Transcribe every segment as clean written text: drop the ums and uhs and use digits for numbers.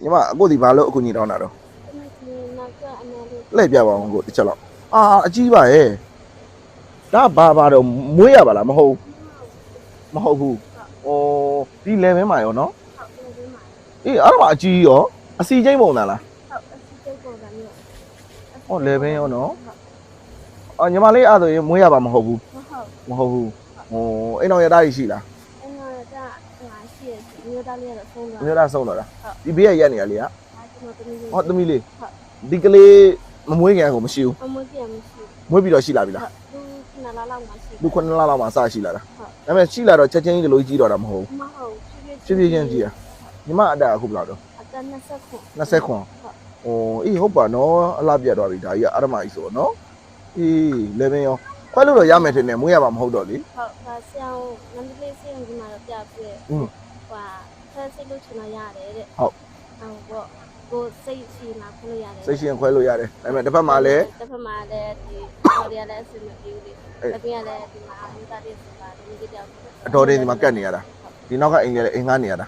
ညီမအခုဒီဘာလို့အခုညီတောင်းတာတော့လှည့်ပြပါအောင်ကိုတစ်ချက်လောက်အကြီးပါရဲ့ဒါဘာတော့မွေးရပါလားမဟုတ်ဘူးဒီ level မှာရောနော်အေးအဲ့ဒါမှအကြီးရောအစီချင်းပုံလားlevel ရောနော်ညီမလေးအဲ့ဆိုရင်မွေးရပါမဟုတ်ဘူးအိမ်တော်ရသားရှိလားမျိုးသားဆုံးတော့လားဒီဘေးရရက်နေရလေသမီးလေးဒီကလေးမမွေးခင်ကိုမရှိဘူးမွေးပြီးတော့ရှိလာပြီလားသူ9လလောက်မှစရှိလာတာဒါပေမဲ့ရှိလာတော့ချက်ချင်းကြီးလိုကြီးတော့တာမဟုတ်ဘူးဖြည်းဖြည်းချင်းကြီးညီမအတက်အခုဘယ်လောက်တော့အတက်20ခွန်အေးဟုတ်ပါနော်အလားပြတ်သွားပြီဒါကြီးကအရမကြီးဆိုတော့နော်အေး11ရောခွဲလို့တော့ရမယ်ထင်တယ်မွေးရပါမဟုတ်တော့လေဒါဆရာနန်းလေးစီရင်ဒီမှာတော့ပြပြည့်ဖဲစိတ်လို့ချင်တော့ရတယ်တဲ့ဟုတ်ကိုစိတ်ရှိမှခွဲလို့ရတယ်စိတ်ရှိရင်ခွဲလို့ရတယ်ဒါပေမဲ့တစ်ဖက်မှာလည်းဒီဟော်ရီကလည်းအဆင်မပြေဘူးလေတကယ်လည်းဒီမှာအမှုသားတွေဆိုတာဒီနေ့တောက်အတော်တင်းဒီမှာကတ်နေရတာဒီနောက်ကအိမ်လည်းအိမ်ငားနေရတာ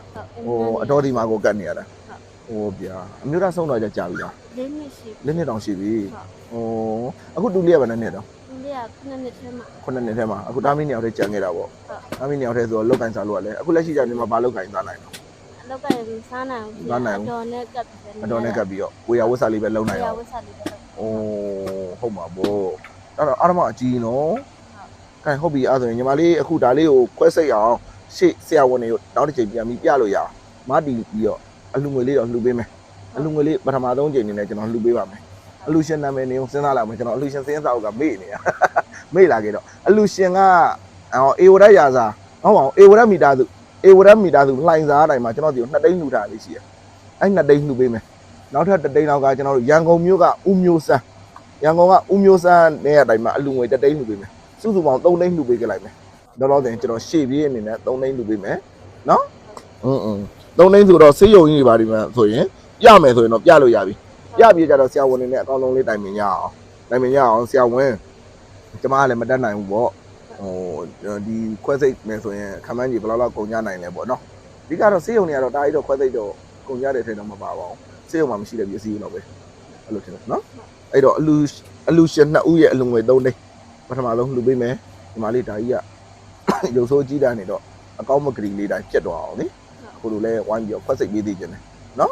အတော်ဒီမှာကိုကတ်နေရတာဗျာအမျိုးသားဆုံးတော့ကြာပြီလား4 နှစ်တောင်ရှိပြီအခုတူလေးကဘယ်နှစ်တော့တူလေးက9 နှစ်ထဲမှာအခုတာမီးနေအောင်တည်းကြံခဲ့တာပေါ့တာမီးနေအောင်တည်းဆိုတော့လောက်ကင်စားလို့ကလည်းအခုလက်ရှိကြနေမှာဘာလောက်ကင်စားနိုင်တော့လောက်ကင်စားနိုင်ဘူးအတော်နဲ့ကပ်ပြီးတော့ဝေယဝတ်စာလေးပဲလုံနိုင်အောင်ဟုတ်မှာပေါ့အဲ့တော့အားမအကြီးနော်ကဲဟုတ်ပြီအဲ့ဆိုရင်ညီမလေးအခုဒါလေးကိုခွဲစိတ်အောင်ရှေ့ဆရာဝန်တွေကိုနောက်တစ်ချိန်ပြန်ပြီးပြလို့ရအောင်မတီးပြီးတော့အလူငွေလေးတော့လှူပေးမယ်အလူငွေလေးပထမဆုံးချိန်နေနဲ့ကျွန်တော်လှူပေးပါမယ်အလူရှင်နာမည်နေစဉ်းစားလာမယ်ကျွန်တော်အလူရှင်စင်းစာအုပ်ကမေ့နေတာမေ့လာခဲ့တော့အလူရှင်ကအေဝရရာစာဟုတ်ပါဘူးအေဝရမီတာစုလှိုင်စားတိုင်းမှာကျွန်တော်ဒီ2သိန်းလှူထားလေးရှိရအဲ့2သိန်းလှူပေးမယ်နောက်ထပ်1သိန်းလောက်ကကျွန်တော်တို့ရန်ကုန်မြို့ကဦးမျိုးစန်းနဲ့အတိုင်းမှာအလူငွေ1သိန်းလှူပေးမယ်စုစုပေါင်း3သိန်းလှူပေးကြလိုက်မယ်တော့တော့ကျွန်တော်ရှေ့ပြေးအနေနဲ့3သိန်းလှူပေးမယ်နော်3သိန်းဆိုတော့ဆေးရုံကြီးတွေပါဒီမှာဆိုရင်ပြမယ်ဆိုရင်တော့ပြလို့ရပြီပြပြီးကြတော့ဆရာဝန်တွေနဲ့အကောင်းဆုံးလေးတိုင်ပင်ရအောင်ဆရာဝန်ကျမကလည်းမတက်နိုင်ဘူးပေါ့ဒီခွဲစိတ်မယ်ဆိုရင်ခမန်းကြီးဘယ်လောက်ကုန်ကြနိုင်လဲပေါ့နော်ဒီကတော့ဆေးရုံတွေကတော့ဒါကြီးတော့ခွဲစိတ်တော့ကုန်ကြတဲ့ထဲတော့မပါပါဘူးဆေးရုံမှာမရှိတဲ့ပစ္စည်းတွေတော့ပဲအဲ့လိုထင်တယ်နော်အဲ့တော့အလူရှင်2ဦးရဲ့အလူငွေ3သိန်းပထမဆုံးလှူပေးမယ်ဒီမှာလေးဒါကြီးကရုပ်ဆိုးကြီးတာနေတော့အကောင့်မဂရီလေးတိုင်းပြတ်သွားအောင်လေအခုလိုလဲဝိုင်းပြီးခွဲစိတ်ပေးသေးခြင်းတယ်နော်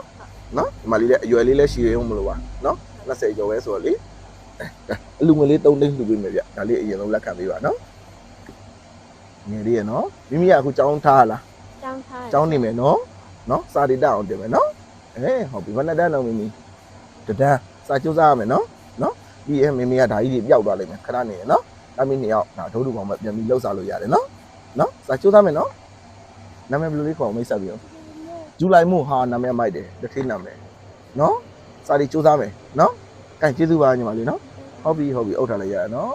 ဒီမှာလေးလည်းအရွယ်လေးလည်းရှိရုံမလို့ပါနော်20ကျော်ပဲဆိုတော့လေအလူငွေလေး3သိန်းလှူပေးမယ်ဗျဒါလေးအရင်ဆုံးလက်ခံပေးပါနော်ငယ်လေးရနော်မိမိကအခုကြောင်းထားလားကြောင်းနေမယ်နော်စာဒေတာအောင်တင်မယ်နော်ဟုတ်ပြီဘယ်နှစ်တန်းလုံးမိမိတန်းစာကြိုးစားရမယ်နော်ဒီမိမိကဒါကြီးတွေပျောက်သွားလိမ့်မယ်ခဏနေရနော်အမိ2ယောက်ဒါဒုဒုကောင်ပဲပြန်ပြီးလှုပ်စားလို့ရတယ်နော်စာကြိုးစားမယ်နော်နာမည်ဘယ်လိုလေးခေါ်မိတ်ဆက်ပြီးတော့ဇူလိုင်မို့ဟာနာမည်မိုက်တယ်တထေးနာမည်နော်စာတွေကြိုးစားမယ်နော်ကဲကျေးဇူးပါညီမလေးနော်ဟုတ်ပြီအုပ်ထားလိုက်ရရနော်